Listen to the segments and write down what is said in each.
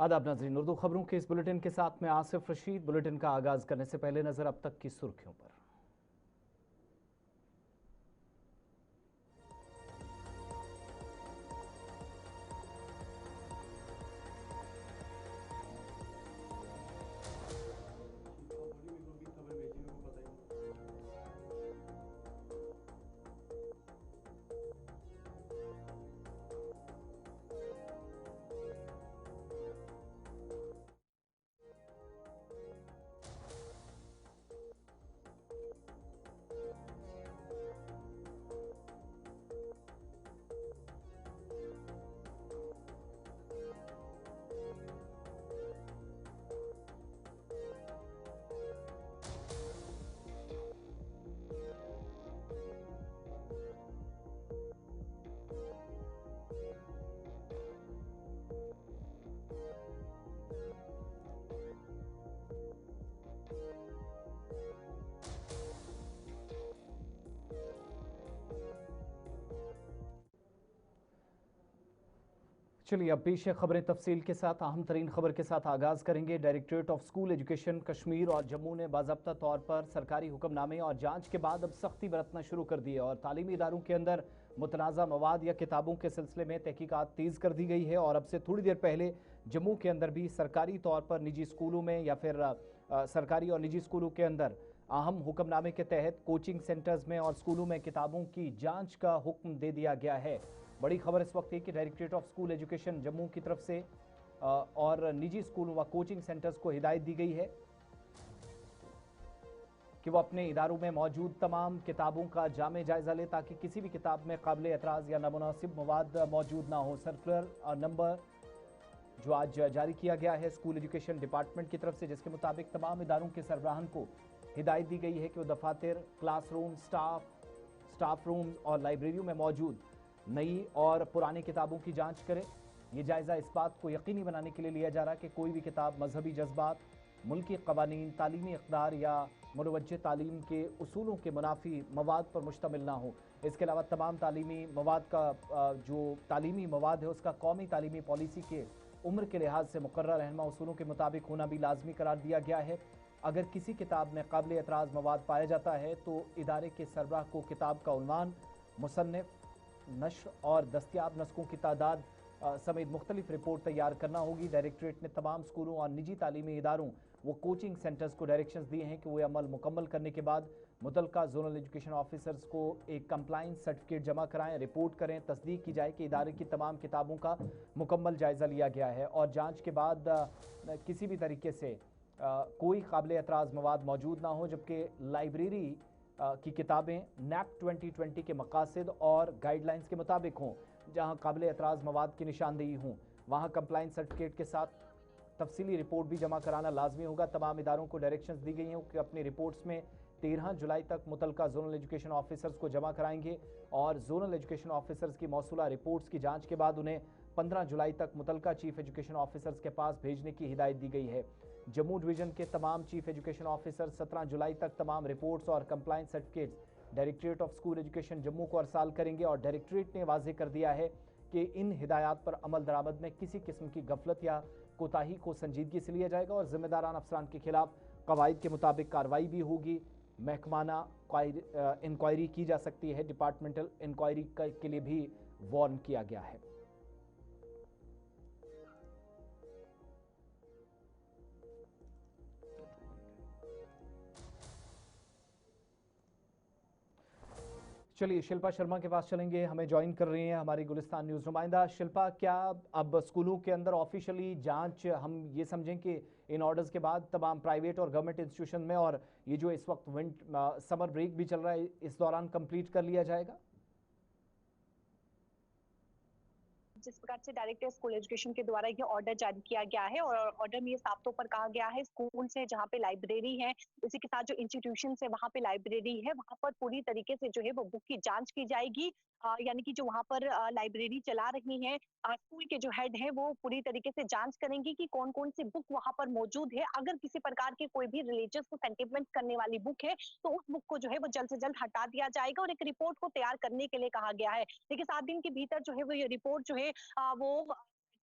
आदाब नाज़रीन, उर्दू खबरों के इस बुलेटिन के साथ मैं आसिफ रशीद। बुलेटिन का आगाज करने से पहले नजर अब तक की सुर्खियों पर। चलिए अब पेश है खबरें तफसील के साथ। अहम तरीन खबर के साथ आगाज करेंगे। Directorate of school education Kashmir और जम्मू ने बाज़ाब्ता तौर पर सरकारी हुक्मनामे और जांच के बाद अब सख्ती बरतना शुरू कर दी है और तालीमी इदारों के अंदर मुतनाज़ा मवाद या किताबों के सिलसिले में तहकीकात तेज़ कर दी गई है। और अब से थोड़ी देर पहले जम्मू के अंदर भी सरकारी तौर पर निजी स्कूलों में या फिर सरकारी और निजी स्कूलों के अंदर अहम हुक्मनामे के तहत कोचिंग सेंटर्स में और स्कूलों में किताबों की जांच का हुक्म दे दिया गया है। बड़ी खबर इस वक्त है कि directorate of school education Jammu की तरफ से और निजी स्कूलों व कोचिंग सेंटर्स को हिदायत दी गई है कि वो अपने इदारों में मौजूद तमाम किताबों का जामे जायजा ले ताकि किसी भी किताब में काबिल एतराज़ या नामुनासिब मवाद मौजूद ना हो। सर्कुलर नंबर जो आज जारी किया गया है स्कूल एजुकेशन डिपार्टमेंट की तरफ से, जिसके मुताबिक तमाम इदारों के सरबराहान को हिदायत दी गई है कि वो दफातर, क्लासरूम, स्टाफ रूम्स और लाइब्रेरियों में मौजूद नई और पुरानी किताबों की जांच करें। यह जायजा इस बात को यकीनी बनाने के लिए लिया जा रहा है कि कोई भी किताब मजहबी जज्बात, मुल्की कवानीन, तालीमी इक़दार या मुतवज्जे तालीम के उसूलों के मुनाफी मवाद पर मुश्तमिल ना हो। इसके अलावा तमाम तालीमी मवाद का जो तालीमी मवाद है उसका कौमी तालीमी पॉलिसी के उम्र के लिहाज से मुकर्रर रहनुमा उसूलों के मुताबिक होना भी लाजमी करार दिया गया है। अगर किसी किताब में काबिल एतराज़ मवाद पाया जाता है तो इदारे के सरबराह को किताब का उन्वान, मुसन्निफ, नश्र और दस्तियाब नस्खों की तादाद समेत मुख्तलिफ रिपोर्ट तैयार करना होगी। डायरेक्टरेट ने तमाम स्कूलों और निजी तालीमी इदारों व कोचिंग सेंटर्स को डायरेक्शंस दिए हैं कि वो अमल मुकम्मल करने के बाद मुतलका जोनल एजुकेशन ऑफिसर्स को एक कंप्लाइंस सर्टिफिकेट जमा कराएं, रिपोर्ट करें, तस्दीक की जाए कि इदारे की तमाम किताबों का मुकम्मल जायज़ा लिया गया है और जाँच के बाद किसी भी तरीके से कोई काबिल एतराज़ मवाद मौजूद ना हो। जबकि लाइब्रेरी की किताबें नैप 2020 के मकासद और गाइडलाइंस के मुताबिक हों। जहां काबिल एतराज़ मवाद की निशानदेही हों वहां कंप्लाइंस सर्टिफिकेट के साथ तफसीली रिपोर्ट भी जमा कराना लाजमी होगा। तमाम इदारों को डायरेक्शंस दी गई हैं कि अपनी रिपोर्ट्स में 13 जुलाई तक मुतलका जोनल एजुकेशन ऑफिसर्स को जमा कराएंगे और जोनल एजुकेशन ऑफिसर्स की मौसूला रिपोर्ट्स की जांच के बाद उन्हें 15 जुलाई तक मुतलका चीफ एजुकेशन ऑफिसर्स के पास भेजने की हिदायत दी गई है। जम्मू डिवीजन के तमाम चीफ एजुकेशन ऑफिसर 17 जुलाई तक तमाम रिपोर्ट्स और compliance certificates directorate of school education Jammu को अरसाल करेंगे और डायरेक्टरेट ने वाजे कर दिया है कि इन हिदायत पर अमल दरामद में किसी किस्म की गफलत या कोताही को संजीदगी से लिया जाएगा और जिम्मेदारान अफसरान के खिलाफ कवायद के मुताबिक कार्रवाई भी होगी। महकमाना इंक्वायरी की जा सकती है। डिपार्टमेंटल इंक्वायरी के लिए भी वार्न किया गया है। चलिए शिल्पा शर्मा के पास चलेंगे, हमें ज्वाइन कर रही हैं हमारी गुलिस्तान न्यूज़ नुमाइंदा। शिल्पा, क्या अब स्कूलों के अंदर ऑफिशियली जांच हम ये समझें कि इन ऑर्डर्स के बाद तमाम प्राइवेट और गवर्नमेंट इंस्टीट्यूशन में और ये जो इस वक्त समर ब्रेक भी चल रहा है इस दौरान कंप्लीट कर लिया जाएगा? जिस प्रकार से डायरेक्टर स्कूल एजुकेशन के द्वारा ये ऑर्डर जारी किया गया है और ऑर्डर में ये साफ तौर पर कहा गया है स्कूल से जहाँ पे लाइब्रेरी है, इसी के साथ जो इंस्टीट्यूशन है वहाँ पे लाइब्रेरी है, वहाँ पर पूरी तरीके से जो है वो बुक की जांच की जाएगी। यानी कि जो वहाँ पर लाइब्रेरी चला रही है स्कूल के जो हेड है वो पूरी तरीके से जांच करेंगे कि कौन कौन सी बुक वहाँ पर मौजूद है। अगर किसी प्रकार के कोई भी रिलीजियस को सेंटिमेंट करने वाली बुक है तो उस बुक को जो है वो जल्द से जल्द हटा दिया जाएगा और एक रिपोर्ट को तैयार करने के लिए कहा गया है। देखिए 7 दिन के भीतर जो है वो ये रिपोर्ट जो है वो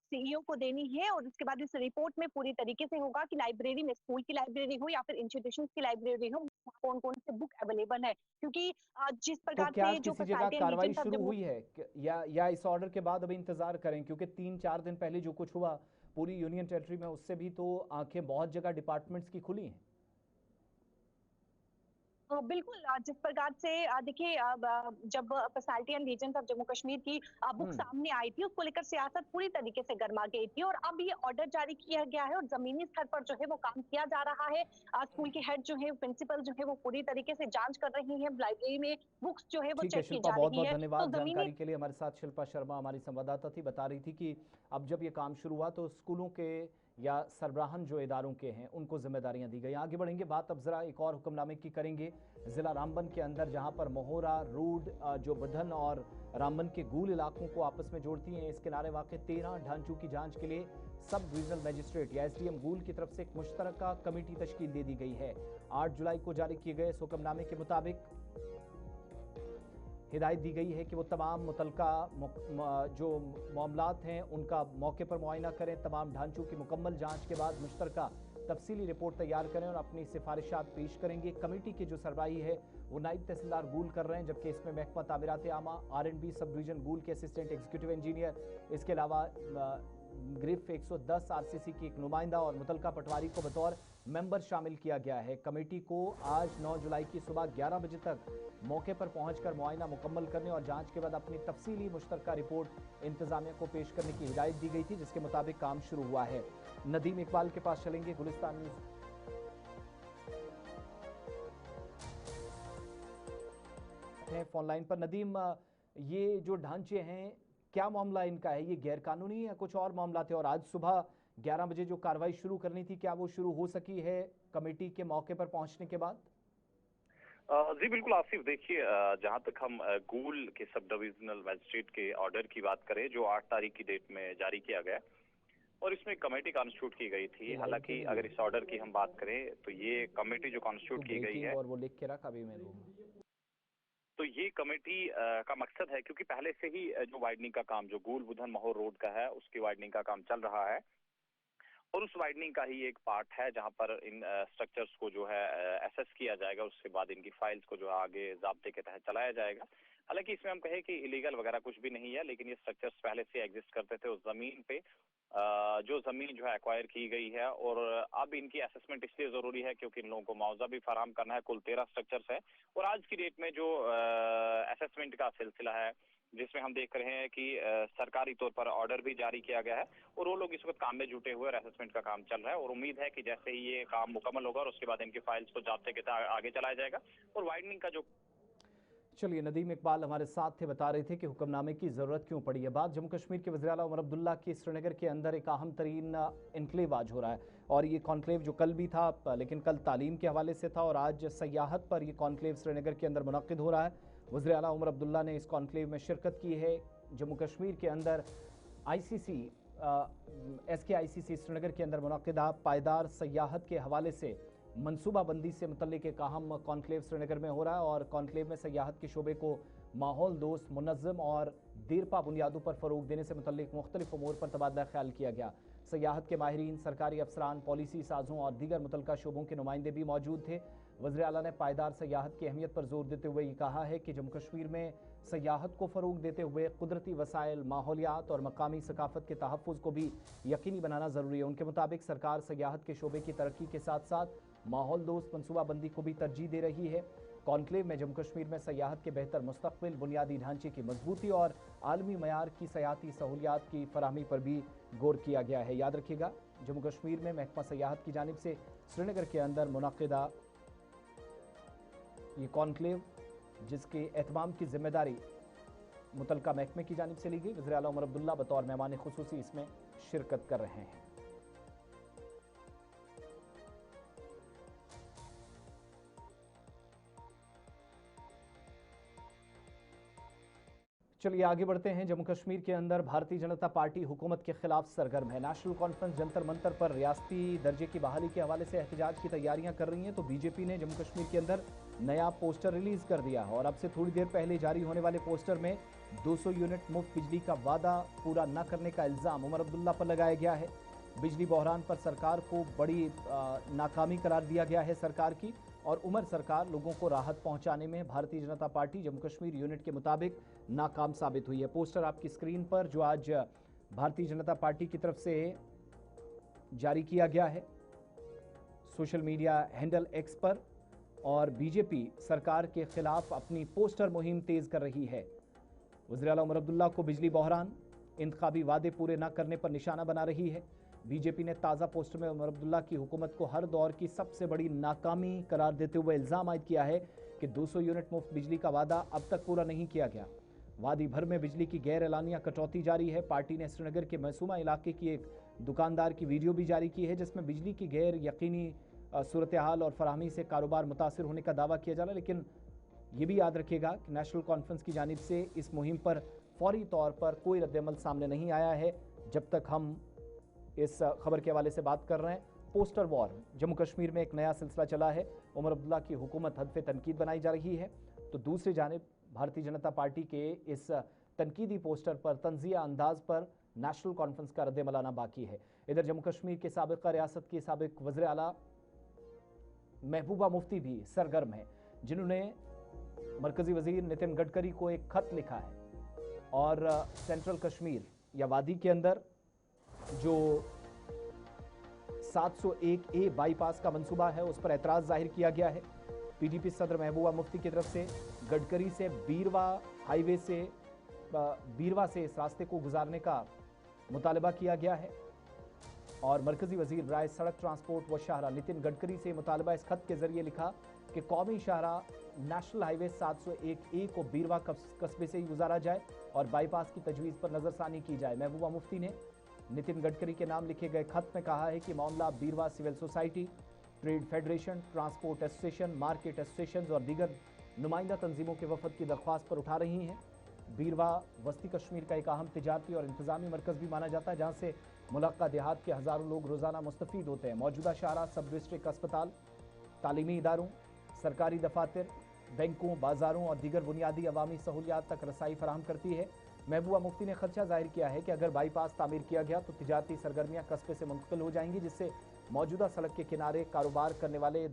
सीईओ को देनी है और उसके बाद इस रिपोर्ट में पूरी तरीके से होगा कि लाइब्रेरी में, स्कूल की लाइब्रेरी हो या फिर इंस्टीट्यूशन की लाइब्रेरी हो, कौन कौन से बुक अवेलेबल है, क्योंकि जिस तो प्रकार क्या से जो किसी जगह फैकल्टी एंड कार्रवाई लीजेंस ऑफ शुरू जम्मू। हुई है या इस ऑर्डर के बाद अभी इंतजार करें? क्योंकि 3-4 दिन पहले जो कुछ हुआ पूरी यूनियन टेरिटरी में, उससे भी तो आंखें बहुत जगह डिपार्टमेंट्स की खुली हैं। बिल्कुल, जिस प्रकार से देखिए, अब जब personality and legends of Jammu Kashmir की बुक हम्म। सामने आई थी, उसको लेकर सियासत पूरी तरीके से गर्मा गई थी और अब ये ऑर्डर जारी किया गया है और जमीनी स्तर पर जो है वो काम किया जा रहा है। स्कूल के हेड जो है, प्रिंसिपल जो है, वो पूरी तरीके से जांच कर रही है, लाइब्रेरी में बुक्स जो है वो ठीक है चेक की शिल्पा, जा बहुत रही बहुत है, तो धन्यवाद जमीनी। जानकारी के लिए। हमारे साथ शिल्पा शर्मा हमारी संवाददाता थी, बता रही थी कि अब जब ये काम शुरू हुआ तो स्कूलों के या सरबराहन जो इदारों के हैं उनको जिम्मेदारियां दी गई। आगे बढ़ेंगे, बात अब जरा एक और हुक्मनामे की करेंगे। जिला रामबन के अंदर जहां पर मोहोरा, रूड, जो बुधन और रामबन के गूल इलाकों को आपस में जोड़ती हैं, इस किनारे वाक़ 13 ढांचों की जांच के लिए सब डिविजनल मजिस्ट्रेट या एसडीएम गूल की तरफ से एक मुश्तरका कमेटी तश्कील दे दी गई है। 8 जुलाई को जारी किए गए इस हुक्मनामे के मुताबिक हिदायत दी गई है कि वो तमाम मुतलका जो मामलात हैं उनका मौके पर मुआयना करें, तमाम ढांचों की मुकम्मल जांच के बाद मुश्तरका तफसीली रिपोर्ट तैयार करें और अपनी सिफारिशात पेश करेंगे। कमेटी की जो सरबराही है वो नायब तहसीलदार गूल कर रहे हैं, जबकि इसमें महकमा तामीरात आमा, R&B सब डिवीजन गूल के असिस्टेंट एग्जीक्यूटिव इंजीनियर, इसके अलावा ग्रिफ 110 RCC की एक नुमाइंदा और मुतलका पटवारी को बतौर मेंबर शामिल किया गया है। कमेटी को आज 9 जुलाई की सुबह 11 बजे तक मौके पर पहुंचकर मुआयना मुकम्मल करने और जांच के बाद अपनी तफसीली मुश्तरका रिपोर्ट इंतजामिया को पेश करने की हिदायत दी गई थी, जिसके मुताबिक काम शुरू हुआ है। नदीम इकबाल के पास चलेंगे, गुलिस्तान न्यूज है फोन लाइन पर। नदीम, ये जो ढांचे हैं क्या मामला इनका है? ये गैर कानूनी या कुछ और मामला थे? और आज सुबह 11 बजे जो कार्रवाई शुरू करनी थी, क्या वो शुरू हो सकी है कमेटी के मौके पर पहुंचने के बाद? जी बिल्कुल आसिफ, देखिए जहां तक हम गूल के सब डिविजनल मजिस्ट्रेट के ऑर्डर की बात करें जो 8 तारीख की डेट में जारी किया गया और इसमें कमेटी कॉन्स्टिट्यूट की गई थी। हालांकि अगर इस ऑर्डर की हम बात करें तो ये कमेटी जो कॉन्स्टिट्यूट की गई है, और वो लिख के रखा अभी मैं रूम में, तो ये कमेटी का मकसद है, क्योंकि पहले से ही जो वाइडनिंग का काम जो गूल बुधन महोर रोड का है उसकी वाइडनिंग का काम चल रहा है और उस वाइडनिंग का ही एक पार्ट है जहां पर इन स्ट्रक्चर्स को जो है एसेस किया जाएगा, उसके बाद इनकी फाइल्स को जो है आगे ज़ाब्ते के तहत चलाया जाएगा। हालांकि इसमें हम कहें कि इलीगल वगैरह कुछ भी नहीं है, लेकिन ये स्ट्रक्चर्स पहले से एग्जिस्ट करते थे उस जमीन पे जो जमीन जो है एक्वायर की गई है और अब इनकी असेसमेंट इसलिए जरूरी है क्योंकि इन लोगों को मुआवजा भी फराहम करना है। कुल 13 स्ट्रक्चर्स है और आज की डेट में जो असेसमेंट का सिलसिला है जिसमें हम देख रहे हैं कि सरकारी तौर पर ऑर्डर भी जारी किया गया है और वो लोग इस वक्त काम में जुटे हुए और असेसमेंट का काम चल रहा है और उम्मीद है कि जैसे ही ये काम मुकम्मल होगा और उसके बाद इनकी फाइल्स को जाब्ते के तहत आगे चलाया जाएगा और वाइडनिंग का जो। चलिए, नदीम इकबाल हमारे साथ थे, बता रहे थे कि हुक्मनामे की ज़रूरत क्यों पड़ी है। बात जम्मू कश्मीर के वज़ीर आला उमर अब्दुल्ला की श्रीनगर के अंदर एक अहम तरीन इनक्लेव आज हो रहा है और ये कॉन्क्लेव जो कल भी था, लेकिन कल तालीम के हवाले से था और आज सयाहत पर यह कॉन्क्लेव श्रीनगर के अंदर मुनक्किद हो रहा है। वज़ीर आला उमर अब्दुल्ला ने इस कॉन्क्लेव में शिरकत की है। जम्मू कश्मीर के अंदर ICC SKICC श्रीनगर के अंदर मुनक्किदा पायदार सयाहत के हवाले से मनसूबाबंदी से मुतल्लिक एक अहम कॉन्क्लेव श्रीनगर में हो रहा है और कॉन्क्लेव में सयाहत के शोबे को माहौल दोस्त, मुनज़्ज़म और देरपा बुनियादों पर फ़रोग देने से मुतल्लिक मुख्तलिफ उमूर पर तबादला ख्याल किया गया। सयाहत के माहिरीन, सरकारी अफसरान, पॉलिसी साजों और दीगर मुतल्लिका शोबों के नुमाइंदे भी मौजूद थे। वज़ीर आला ने पायदार सयाहत की अहमियत पर जोर देते हुए ये कहा है कि जम्मू कश्मीर में सयाहत को फ़रोग देते हुए कुदरती वसाइल, माहौलियात और मकामी सकाफत के तहफ़्फ़ुज़ को भी यकीनी बनाना ज़रूरी है। उनके मुताबिक सरकार सयाहत के शोबे की तरक्की के साथ साथ माहौल दोस्त मनसूबाबंदी को भी तरजीह दे रही है। कॉन्क्लेव में जम्मू कश्मीर में सयाहत के बेहतर मुस्तक़बिल, बुनियादी ढांचे की मजबूती और आलमी मयार की सयाहती सहूलियात की फराहमी पर भी गौर किया गया है। याद रखिएगा, जम्मू कश्मीर में महकमा सयाहत की जानिब से श्रीनगर के अंदर मुनक्किदा ये कॉन्क्लेव, जिसके एहतमाम की जिम्मेदारी मुतलका महकमे की जानिब से ली गई, वज़ीर आला उमर अब्दुल्ला बतौर मेहमान खुसूसी इसमें शिरकत कर रहे हैं। चलिए आगे बढ़ते हैं। जम्मू कश्मीर के अंदर भारतीय जनता पार्टी हुकूमत के खिलाफ सरगर्म है। नेशनल कॉन्फ्रेंस जंतर मंतर पर रियासती दर्जे की बहाली के हवाले से एहतजाज की तैयारियां कर रही हैं, तो बीजेपी ने जम्मू कश्मीर के अंदर नया पोस्टर रिलीज कर दिया है और अब से थोड़ी देर पहले जारी होने वाले पोस्टर में 200 यूनिट मुफ्त बिजली का वादा पूरा न करने का इल्जाम उमर अब्दुल्ला पर लगाया गया है। बिजली बहरान पर सरकार को बड़ी नाकामी करार दिया गया है सरकार की, और उमर सरकार लोगों को राहत पहुंचाने में भारतीय जनता पार्टी जम्मू कश्मीर यूनिट के मुताबिक नाकाम साबित हुई है। पोस्टर आपकी स्क्रीन पर जो आज भारतीय जनता पार्टी की तरफ से जारी किया गया है सोशल मीडिया हैंडल एक्स पर, और बीजेपी सरकार के खिलाफ अपनी पोस्टर मुहिम तेज कर रही है। वज़ीर आला उमर अब्दुल्ला को बिजली बहरान, इंतखाबी वादे पूरे न करने पर निशाना बना रही है। बीजेपी ने ताज़ा पोस्टर में उमर अब्दुल्ला की हुकूमत को हर दौर की सबसे बड़ी नाकामी करार देते हुए इल्ज़ाम आयद किया है कि 200 यूनिट मुफ्त बिजली का वादा अब तक पूरा नहीं किया गया। वादी भर में बिजली की गैर एलानिया कटौती जारी है। पार्टी ने श्रीनगर के मैसूमा इलाके की एक दुकानदार की वीडियो भी जारी की है जिसमें बिजली की गैर यकीनी सूरत हाल और फराहमी से कारोबार मुतासिर होने का दावा किया जा रहा है। लेकिन ये भी याद रखिएगा कि नेशनल कॉन्फ्रेंस की जानिब से इस मुहिम पर फौरी तौर पर कोई रद्दअमल सामने नहीं आया है जब तक हम इस खबर के हवाले से बात कर रहे हैं। पोस्टर वॉर जम्मू कश्मीर में एक नया सिलसिला चला है। उमर अब्दुल्ला की हुकूमत हदफ तनकीद बनाई जा रही है, तो दूसरी जानिब भारतीय जनता पार्टी के इस तनकीदी पोस्टर पर तंजिया अंदाज पर नेशनल कॉन्फ्रेंस का रद्दअमल आना बाकी है। इधर जम्मू कश्मीर के साबिका रियासत की साबिक वज़ीर आला महबूबा मुफ्ती भी सरगर्म है, जिन्होंने मरकजी वजीर नितिन गडकरी को एक खत लिखा है और सेंट्रल कश्मीर या वादी के अंदर जो 701A बाईपास का मंसूबा है उस पर एतराज़ जाहिर किया गया है। पीडीपी सदर महबूबा मुफ्ती की तरफ से गडकरी से बीरवा से इस रास्ते को गुजारने का मुतालबा किया गया है, और मरकजी वजीर बराए सड़क ट्रांसपोर्ट व शाहरा नितिन गडकरी से मुतालबा इस खत के जरिए लिखा कि कौमी शाहरा नेशनल हाईवे 701A को बीरवा कस्बे से ही गुजारा जाए और बाईपास की तजवीज़ पर नज़रसानी की जाए। महबूबा मुफ्ती ने नितिन गडकरी के नाम लिखे गए खत में कहा है कि मामला Beerwah civil society, trade federation, transport association, market association और दीगर नुमाइंदा तंजीमों के वफद की दरख्वास्त पर उठा रही हैं। बीरवा वस्ती कश्मीर का एक अहम तिजारती और इंतजामी मरकज़ भी माना जाता है, जहाँ से मुलक्का देहात के हज़ारों लोग रोज़ाना मुस्तफ़ीद होते हैं। मौजूदा शाहरा सब डिस्ट्रिक्ट अस्पताल, तालीमी इदारों, सरकारी दफातर, बैंकों, बाज़ारों और दीगर बुनियादी अवामी सहूलियात तक रसाई फराहम करती है। महबूबा मुफ्ती ने खदशा जाहिर किया है कि अगर बाईपास तामीर किया गया तो तिजारती सरगर्मियाँ कस्बे से मुंतकिल हो जाएंगी, जिससे मौजूदा सड़क के किनारे कारोबार करने वाले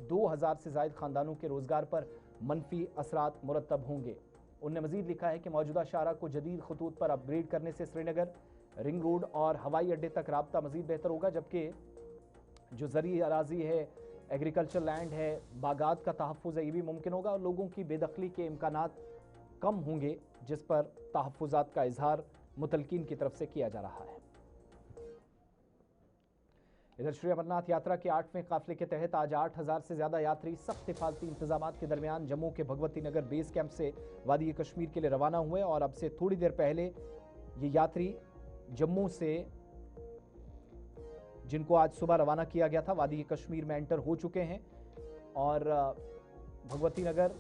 2000 से ज़ायद ख़ानदानों के रोज़गार पर मनफी असरात मुरतब होंगे। उन्होंने मज़ीद लिखा है कि मौजूदा शाहरा को जदीद खतूत पर अपग्रेड करने से श्रीनगर, रिंग रोड और हवाई अड्डे तक राब्ता मज़ीद बेहतर होगा, जबकि जो ज़रूरी अराजी है, एग्रीकल्चर लैंड है, बागात का तहफ़्फ़ुज़ है, ये भी मुमकिन होगा और लोगों की बेदखली के इम्कानात कम होंगे, जिस पर तहफ़्फ़ुज़ात का इजहार मुतलकीन की तरफ से किया जा रहा है। इधर श्री अमरनाथ यात्रा के 8वें काफिले के तहत आज 8000 से ज़्यादा यात्री सख्त हिफाजती इंतजाम के दरमियान जम्मू के भगवती नगर बेस कैंप से वादी कश्मीर के लिए रवाना हुए, और अब से थोड़ी देर पहले ये यात्री जम्मू से जिनको आज सुबह रवाना किया गया था वादी कश्मीर में एंटर हो चुके हैं, और भगवती नगर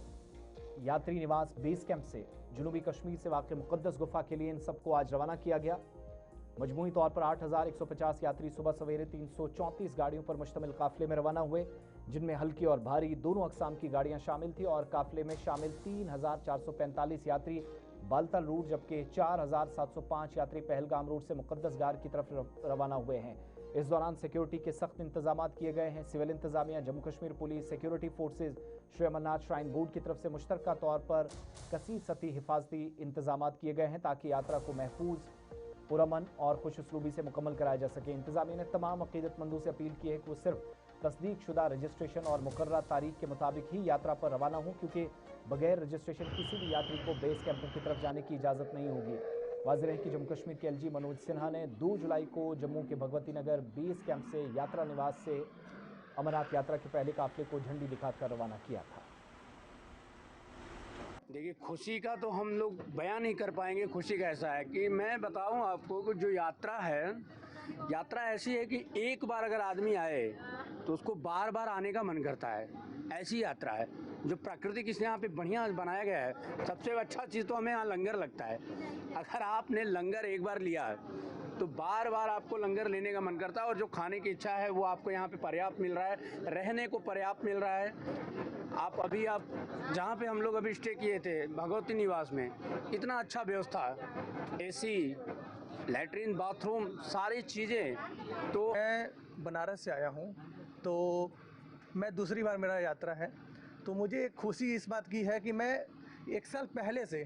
यात्री निवास बेस कैंप से जुनूबी कश्मीर से वाक़ मुक़द्दस गुफा के लिए इन सबको आज रवाना किया गया। मजमूई तौर पर 8150 यात्री सुबह सवेरे 334 गाड़ियों पर मुश्तमिल काफिले में रवाना हुए, जिनमें हल्की और भारी दोनों अकसाम की गाड़ियां शामिल थी, और काफिले में शामिल 3445 यात्री बालताल रूट, जबकि 4705 यात्री पहलगाम रूट से मुक़द्दस गार की तरफ रवाना हुए हैं। इस दौरान सिक्योरिटी के सख्त इंतजाम किए गए हैं। सिविल इंतजामिया, Jammu Kashmir police, security forces, Shri Amarnath shrine board की तरफ से मुश्तरका तौर पर कसीर सतही हिफाजती इंतजाम किए गए हैं ताकि यात्रा को महफूज, पुरअमन और खुश उसलूबी से मुकम्मल कराया जा सके। इंतजामिया ने तमाम अकीदतमंदों से अपील की है कि वो सिर्फ तस्दीक शुदा रजिस्ट्रेशन और मुकर्रर तारीख के मुताबिक ही यात्रा पर रवाना हों, क्योंकि बगैर रजिस्ट्रेशन किसी भी यात्री को बेस कैंपों की तरफ जाने की इजाज़त नहीं होगी। वाज़ेह है कि जम्मू कश्मीर के LG मनोज सिन्हा ने 2 जुलाई को जम्मू के भगवती नगर बेस कैंप से यात्रा निवास से अमरनाथ यात्रा के पहले काफिले को झंडी दिखाकर रवाना किया था। देखिए, खुशी का तो हम लोग बयान नहीं कर पाएंगे। खुशी का ऐसा है कि मैं बताऊं आपको कि जो यात्रा है यात्रा ऐसी है कि एक बार अगर आदमी आए तो उसको बार बार आने का मन करता है। ऐसी यात्रा है जो प्राकृतिक इस यहाँ पे बढ़िया बनाया गया है। सबसे अच्छा चीज़ तो हमें यहाँ लंगर लगता है। अगर आपने लंगर एक बार लिया तो बार बार आपको लंगर लेने का मन करता है, और जो खाने की इच्छा है वो आपको यहाँ पे पर्याप्त मिल रहा है, रहने को पर्याप्त मिल रहा है। आप जहाँ पे हम लोग अभी स्टे किए थे भगवती निवास में, इतना अच्छा व्यवस्था, एसी, लैट्रिन, बाथरूम, सारी चीज़ें। तो मैं बनारस से आया हूँ, तो मैं दूसरी बार मेरा यात्रा है। तो मुझे खुशी इस बात की है कि मैं 1 साल पहले से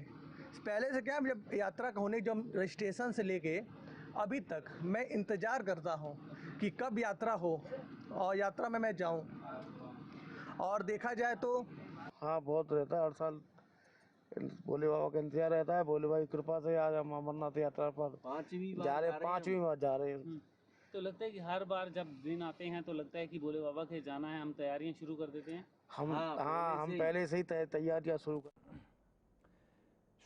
क्या, जब यात्रा का होने, जब रजिस्ट्रेशन से लेके अभी तक मैं इंतज़ार करता हूँ कि कब यात्रा हो और यात्रा में मैं जाऊँ। और देखा जाए तो हाँ, बहुत रहता है हर साल। भोले बाबा का इंतजार रहता है। भोले बाबा की कृपा से आज हम अमरनाथ यात्रा पर पांचवी बार जा रहे हैं। तो लगता है कि हर बार जब दिन आते हैं तो लगता है कि भोले बाबा के जाना है, हम तैयारियां शुरू कर देते हैं। हम पहले से ही तैयारियां शुरू कर।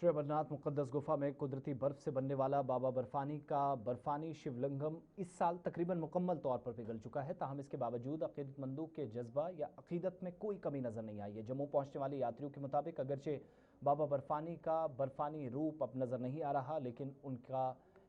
श्री अमरनाथ मुक़द्दस गुफा में कुदरती बर्फ से बनने वाला बाबा बर्फानी का बर्फानी शिवलिंगम इस साल तकरीबन मुकम्मल तौर पर पिघल चुका है। ताहम इसके बावजूद अक़ीदतमंदों के जज्बा या अक़ीदत में कोई कमी नजर नहीं आई है। जम्मू पहुंचने वाले यात्रियों के मुताबिक अगरचे बाबा बर्फानी का बर्फानी रूप अब नजर नहीं आ रहा, लेकिन उनका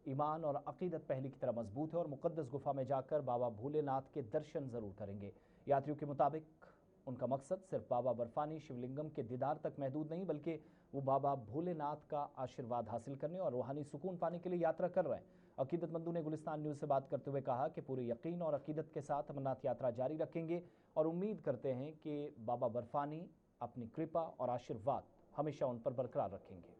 ईमान और अक़ीदत पहले की तरह मजबूत है और मुक़द्दस गुफा में जाकर बाबा भोलेनाथ के दर्शन ज़रूर करेंगे। यात्रियों के मुताबिक उनका मकसद सिर्फ बाबा बर्फानी शिवलिंगम के दीदार तक महदूद नहीं, बल्कि वो बाबा भोलेनाथ का आशीर्वाद हासिल करने और रूहानी सुकून पाने के लिए यात्रा कर रहे हैं। अक़ीदतमंदों ने गुलिस्तान न्यूज़ से बात करते हुए कहा कि पूरे यकीन और अक़ीदत के साथ अमरनाथ यात्रा जारी रखेंगे और उम्मीद करते हैं कि बाबा बर्फानी अपनी कृपा और आशीर्वाद हमेशा उन पर बरकरार रखेंगे।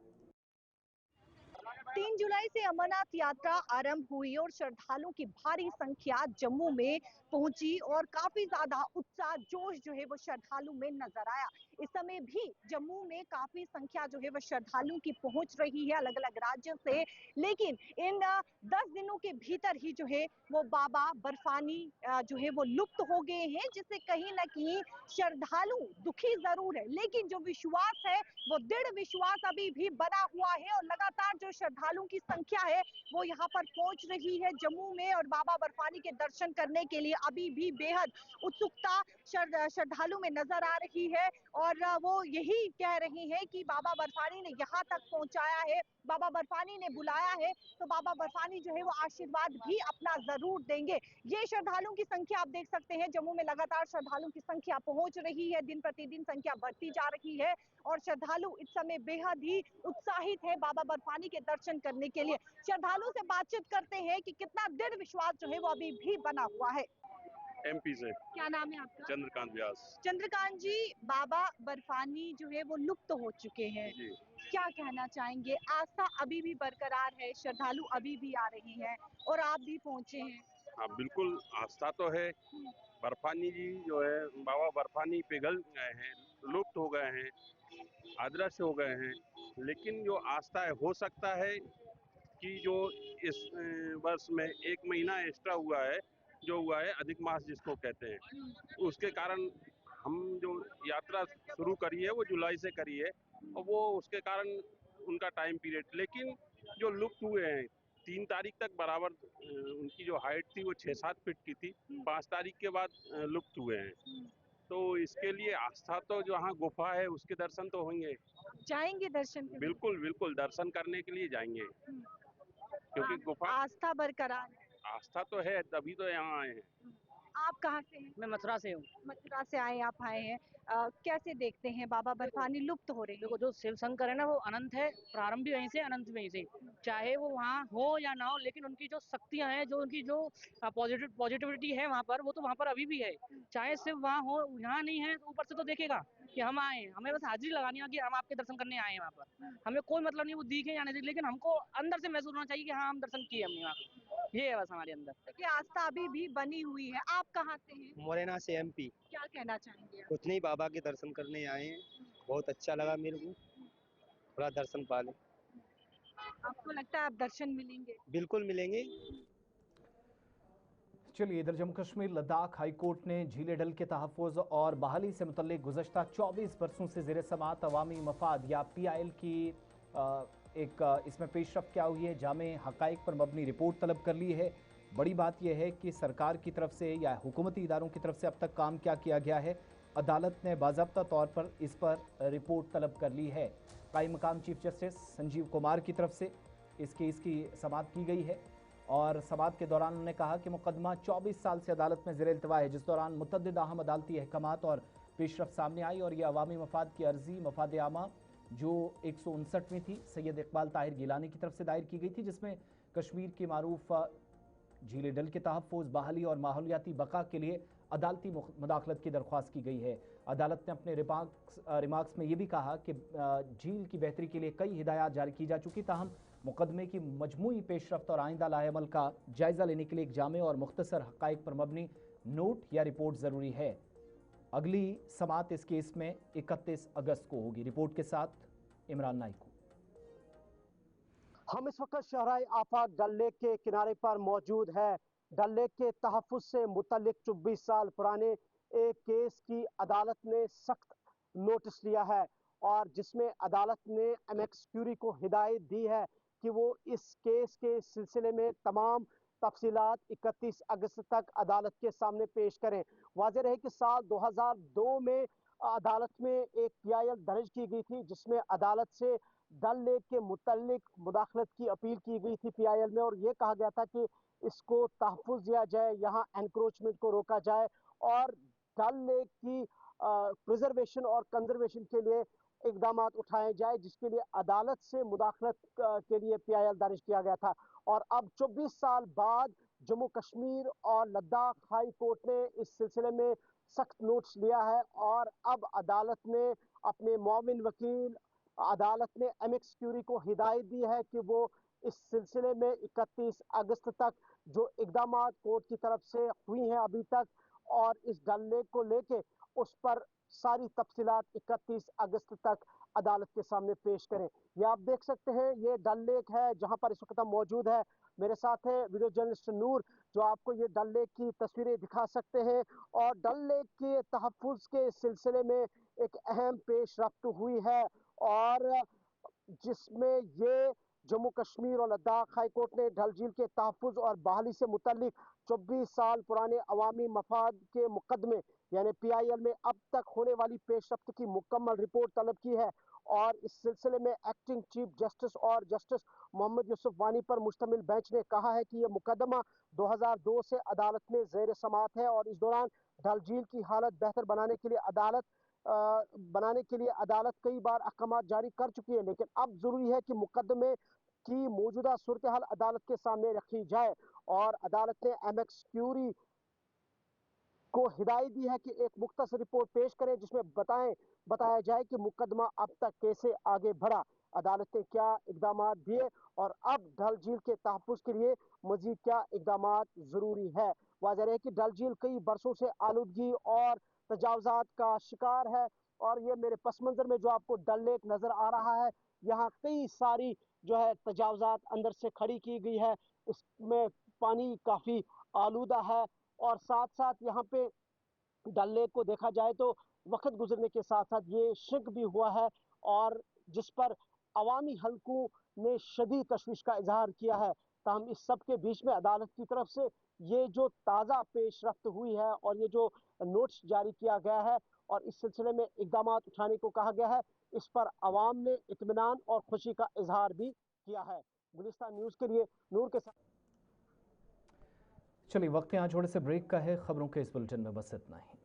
3 जुलाई से अमरनाथ यात्रा आरंभ हुई और श्रद्धालुओं की भारी संख्या जम्मू में पहुंची और काफी ज्यादा उत्साह, जोश जो है वो श्रद्धालु में नजर आया। इस समय भी जम्मू में काफी संख्या जो है वो श्रद्धालुओं की पहुंच रही है अलग अलग राज्यों से, लेकिन इन 10 दिनों के भीतर ही जो है वो बाबा बर्फानी जो है वो लुप्त हो गए हैं, जिससे कहीं ना कहीं श्रद्धालु दुखी जरूर है, लेकिन जो विश्वास है वो दृढ़ विश्वास अभी भी बना हुआ है और लगातार जो श्रद्धालुओं की संख्या है वो यहाँ पर पहुंच रही है जम्मू में और बाबा बर्फानी के दर्शन करने के लिए अभी भी बेहद उत्सुकता श्रद्धालु में नजर आ रही है और वो यही कह रही हैं कि बाबा बर्फानी ने यहाँ तक पहुंचाया है, बाबा बर्फानी ने बुलाया है, तो बाबा बर्फानी जो है वो आशीर्वाद भी अपना जरूर देंगे। ये श्रद्धालुओं की संख्या आप देख सकते हैं, जम्मू में लगातार श्रद्धालुओं की संख्या पहुंच रही है, दिन प्रतिदिन संख्या बढ़ती जा रही है और श्रद्धालु इस समय बेहद ही उत्साहित है बाबा बर्फानी के दर्शन करने के लिए। श्रद्धालुओं से बातचीत करते हैं कि कितना दृढ़ विश्वास जो है वो अभी भी बना हुआ है। एमपी से। क्या नाम है आपका? चंद्रकांत व्यास। चंद्रकांत जी, बाबा बर्फानी जो है वो लुप्त हो चुके हैं, क्या कहना चाहेंगे? आस्था अभी भी बरकरार है, श्रद्धालु अभी भी आ रहे हैं और आप भी पहुंचे हैं। हाँ बिल्कुल, आस्था तो है। बर्फानी जी जो है, बाबा बर्फानी पिघल गए हैं, लुप्त हो गए हैं, अदृश्य हो गए हैं, लेकिन जो आस्था है, हो सकता है कि जो इस वर्ष में 1 महीना एक्स्ट्रा हुआ है, जो हुआ है अधिक मास जिसको कहते हैं, उसके कारण हम जो यात्रा शुरू करी है वो जुलाई से करी है और वो उसके कारण उनका टाइम पीरियड, लेकिन जो लुप्त हुए हैं 3 तारीख तक बराबर उनकी जो हाइट थी वो 6-7 फीट की थी, 5 तारीख के बाद लुप्त हुए हैं। तो इसके लिए आस्था तो जहाँ गुफा है उसके दर्शन तो होंगे, जाएंगे दर्शन करने? बिल्कुल बिल्कुल दर्शन करने के लिए जाएंगे, क्योंकि गुफा आस्था बरकरार है। आस्था तो है, तभी तो यहाँ आए हैं। आप कहाँ से हैं? मैं मथुरा से हूँ। मथुरा से आप आए हैं, कैसे देखते हैं बाबा बर्फानी लुप्त हो रही है? देखो, जो शिव शंकर है ना वो अनंत है, प्रारंभ भी वहीं से अनंत वहीं से, चाहे वो वहाँ हो या ना हो, लेकिन उनकी जो शक्तियाँ हैं, जो उनकी जो पॉजिटिविटी है वहाँ पर, वो तो वहाँ पर अभी भी है। चाहे शिव वहाँ हो, यहाँ नहीं है तो ऊपर से तो देखेगा कि हम आए हैं, हमें बस हाजिरी लगानी है कि हम आपके दर्शन करने आए हैं वहाँ पर। हमें कोई मतलब नहीं वो दिखे या नहीं दिखे, लेकिन हमको अंदर से महसूस होना चाहिए कि हाँ हम दर्शन किए हमने वहाँ, ये है बस हमारे अंदर। देखिए आस्था अभी भी बनी हुई है। आप कहाँ से हैं? मोरेना से एमपी। क्या कहना चाहेंगे आप? कुछ नहीं, बाबा के दर्शन करने आए हैं, बहुत अच्छा लगा मेरे को, थोड़ा दर्शन पा लें। आपको लगता है आप दर्शन मिलेंगे? बिल्कुल मिलेंगे। चलिए, इधर जम्मू कश्मीर लद्दाख हाई कोर्ट ने झीले डल के तहफ़्फ़ुज़ और बहाली से मुतल्लिक गुज़श्ता 24 बरसों से ज़ेर समाअत अवामी मफाद या PIL की इसमें पेशरफ क्या हुई है, जामे हक़ाइक़ पर मबनी रिपोर्ट तलब कर ली है। बड़ी बात यह है कि सरकार की तरफ से या हुकूमती इदारों की तरफ से अब तक काम क्या किया गया है। अदालत ने बाज़ाब्ता तौर पर इस पर रिपोर्ट तलब कर ली है। कायम मकाम चीफ जस्टिस संजीव कुमार की तरफ से इस केस की समाअत की गई है और समाअत के दौरान उन्होंने कहा कि मुकदमा 24 साल से अदालत में ज़ेर इल्तवा है, जिस दौरान मुतअद्दिद अहम अदालती अहकामात और पेशरफ सामने आई और यह अवामी मफाद की अर्जी मफाद आमा जो 159 थी सैयद इकबाल ताहिर गिलानी की तरफ से दायर की गई थी, जिसमें कश्मीर की मारूफ झील डल के तहफ़्फ़ुज़, बहाली और माहौलियाती बका के लिए अदालती मुदाखलत की दरख्वास्त की गई है। अदालत ने अपने रिमार्क्स में ये भी कहा कि झील की बेहतरी के लिए कई हिदायत जारी की जा चुकी, ताहम मुकदमे की मजमूई पेशरफ्त और आइंदा लाएअमल का जायज़ा लेने के लिए एक जामे और मुख्तसर हक़ाइक़ पर मबनी नोट या रिपोर्ट ज़रूरी है। अगली समाअत इस केस में 31 अगस्त को होगी। रिपोर्ट के साथ इमरान नाइको। हम इस वक्त शहराई आफाक डल लेक के किनारे पर मौजूद है। डल लेक के तहफ़्फ़ुज़ से मुतल्लिक 24 साल पुराने एक केस की अदालत ने सख्त नोटिस लिया है और जिसमें अदालत ने एमएक्स क्यूरी को हिदायत दी है कि वो इस केस के सिलसिले में तमाम तफसीलात 31 अगस्त तक अदालत के सामने पेश करें। वाज़ेह रहे कि साल 2002 में अदालत में एक PIL दर्ज की गई थी, जिसमें अदालत से डल लेक के मुतल्लिक मुदाखलत की अपील की गई थी PIL में, और ये कहा गया था कि इसको तहफ़्फ़ुज़ दिया जाए, यहाँ एनक्रोचमेंट को रोका जाए और डल लेक की प्रिजर्वेशन और कंजर्वेशन के लिए इकदाम उठाए जाए, जिसके लिए अदालत से मुदाखलत के लिए PIL दर्ज किया गया था। और अब 24 साल बाद जम्मू कश्मीर और लद्दाख हाई कोर्ट ने इस सिलसिले में सख्त नोटिस लिया है और अब अदालत ने अपने मुआविन वकील अदालत ने एमएक्स क्यूरी को हिदायत दी है कि वो इस सिलसिले में 31 अगस्त तक जो इकदाम कोर्ट की तरफ से हुई हैं अभी तक और इस डल लेक को लेके उस पर सारी तफसीलात 31 अगस्त तक अदालत के सामने पेश करें। ये आप देख सकते हैं, ये डल लेक है जहां पर इस वक्त हम मौजूद है। मेरे साथ है वीडियो जर्नलिस्ट नूर जो आपको ये डल लेक की तस्वीरें दिखा सकते हैं और डल लेक के तहफ़्फ़ुज़ के सिलसिले में एक अहम पेशरफ्त हुई है और जिसमें ये जम्मू कश्मीर और लद्दाख हाई कोर्ट ने डल झील के तहफ़्फ़ुज़ और बहाली से मुतल्लिक 24 साल पुराने अवामी मफाद के मुकदमे यानी PIL में अब तक होने वाली पेशरफ्त की मुकम्मल रिपोर्ट तलब की है और इस सिलसिले में एक्टिंग चीफ जस्टिस और जस्टिस मोहम्मद यूसुफ वानी पर मुश्तमिल बेंच ने कहा है कि यह मुकदमा 2002 से अदालत में ज़ेर समाअत है और इस दौरान डल झील की हालत बेहतर बनाने के लिए अदालत कई बार अहकाम जारी कर चुकी है, लेकिन अब जरूरी है कि मुकदमे की मौजूदा सूरत हाल अदालत के सामने रखी जाए और अदालत ने एमएक्स क्यूरी को हिदायत दी है कि एक मुख्तसर रिपोर्ट पेश करें जिसमें बताया जाए कि मुकदमा अब तक कैसे आगे बढ़ा, अदालत ने क्या इकदाम दिए और अब डल झील के तहफ़्फ़ुज़ के लिए मजीद क्या इकदाम जरूरी है। वाज़ेह है कि डल झील कई बरसों से आलूदगी और तजावुज़ात का शिकार है और ये मेरे पस मंज़र में जो आपको डल लेक नज़र आ रहा है, यहाँ कई सारी जो है तजावुज़ात अंदर से खड़ी की गई है, इसमें पानी काफ़ी आलूदा है और साथ साथ यहाँ पे डल लेक को देखा जाए तो वक्त गुजरने के साथ साथ ये श्रिंक भी हुआ है और जिस पर अवामी हलकों ने शदीद तशवीश का इजहार किया है। ताहम इस सब के बीच में अदालत की तरफ से ये जो ताज़ा पेशरफ्त हुई है और ये जो नोटिस जारी किया गया है और इस सिलसिले में इकदाम उठाने को कहा गया है, इस पर अवाम ने इत्मीनान और खुशी का इजहार भी किया है। गुलिस्तान न्यूज़ के लिए नूर के साथ। चलिए वक्त यहाँ छोटे से ब्रेक का है, खबरों के इस बुलेटिन में बस इतना ही।